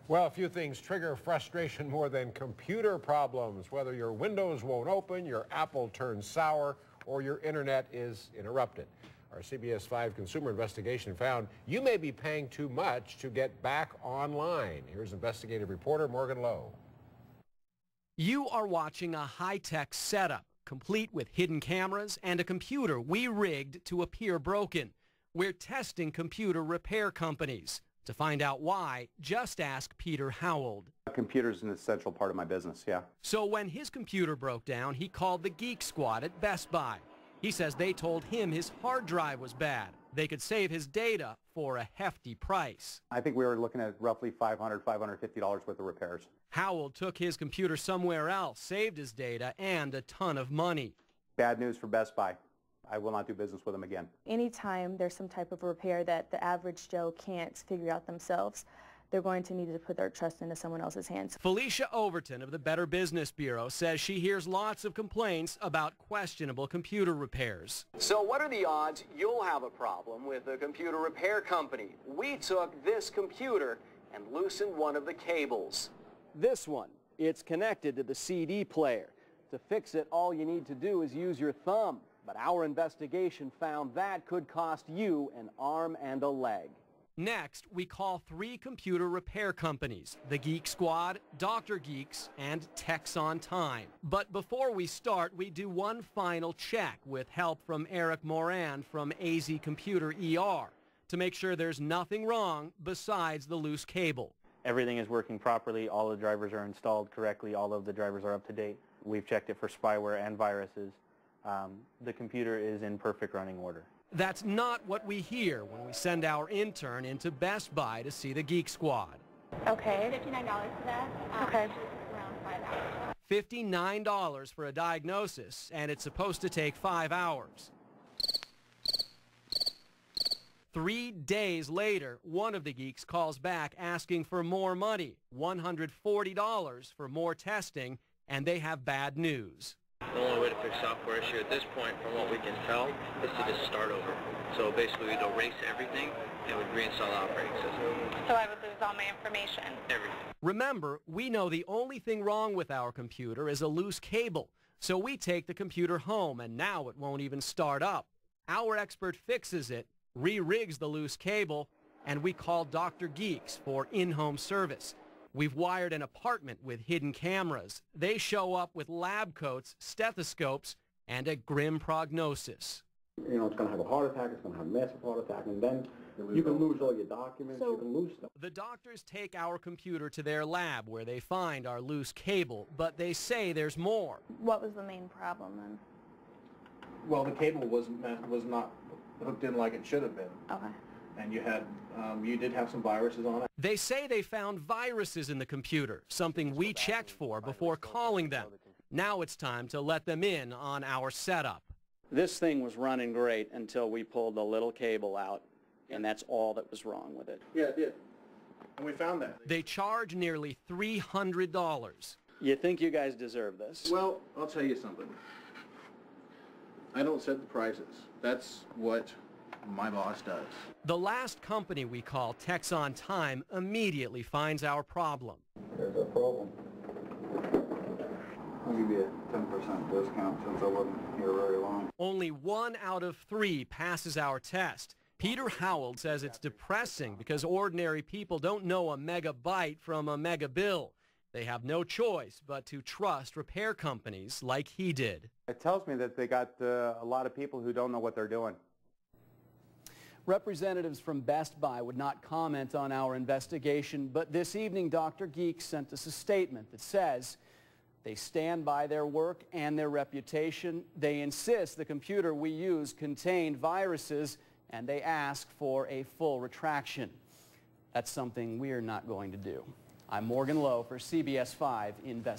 Well, a few things trigger frustration more than computer problems. Whether your Windows won't open, your Apple turns sour, or your internet is interrupted. Our CBS 5 consumer investigation found you may be paying too much to get back online. Here's investigative reporter Morgan Lowe. You are watching a high-tech setup, complete with hidden cameras and a computer we rigged to appear broken. We're testing computer repair companies. To find out why, just ask Peter Howell. A computer's an essential part of my business, yeah. So when his computer broke down, he called the Geek Squad at Best Buy. He says they told him his hard drive was bad. They could save his data for a hefty price. I think we were looking at roughly $500, $550 worth of repairs. Howell took his computer somewhere else, saved his data, and a ton of money. Bad news for Best Buy. I will not do business with them again. Anytime there's some type of repair that the average Joe can't figure out themselves, they're going to need to put their trust into someone else's hands. Felicia Overton of the Better Business Bureau says she hears lots of complaints about questionable computer repairs. So what are the odds you'll have a problem with a computer repair company? We took this computer and loosened one of the cables. This one, it's connected to the CD player. To fix it, all you need to do is use your thumb. But our investigation found that could cost you an arm and a leg. Next, we call 3 computer repair companies, the Geek Squad, Dr. Geeks, and Techs on Time. But before we start, we do one final check with help from Eric Moran from AZ Computer ER to make sure there's nothing wrong besides the loose cable. Everything is working properly. All the drivers are installed correctly. All of the drivers are up to date. We've checked it for spyware and viruses. The computer is in perfect running order. That's not what we hear when we send our intern into Best Buy to see the Geek Squad. Okay. $59 for that. Okay. Around 5 hours. $59 for a diagnosis, and it's supposed to take 5 hours. 3 days later, one of the geeks calls back asking for more money, $140 for more testing, and they have bad news. The only way to fix software issue at this point, from what we can tell, is to just start over. So basically we'd erase everything and we'd reinstall the operating system. So I would lose all my information. Everything. Remember, we know the only thing wrong with our computer is a loose cable. So we take the computer home and now it won't even start up. Our expert fixes it, re-rigs the loose cable, and we call Dr. Geeks for in-home service. We've wired an apartment with hidden cameras. They show up with lab coats, stethoscopes, and a grim prognosis. You know, it's going to have a heart attack, it's going to have a massive heart attack, and then you can lose all your documents, you can lose stuff. The doctors take our computer to their lab where they find our loose cable, but they say there's more. What was the main problem then? Well, the cable was not hooked in like it should have been. Okay. And you did have some viruses on it. They say they found viruses in the computer, something we checked for before calling them. Now it's time to let them in on our setup. This thing was running great until we pulled the little cable out, and that's all that was wrong with it. Yeah, it did. And we found that. They charge nearly $300. You think you guys deserve this? Well, I'll tell you something. I don't set the prices. That's what my boss does. The last company we call, Techs on Time, immediately finds our problem. There's a problem. I'll give you a 10% discount since I wasn't here very long. Only 1 out of 3 passes our test. Peter Howell says it's depressing because ordinary people don't know a megabyte from a megabill. They have no choice but to trust repair companies like he did. It tells me that they got a lot of people who don't know what they're doing. Representatives from Best Buy would not comment on our investigation, but this evening Dr. Geek sent us a statement that says they stand by their work and their reputation. They insist the computer we use contained viruses, and they ask for a full retraction. That's something we're not going to do. I'm Morgan Lowe for CBS 5 in Best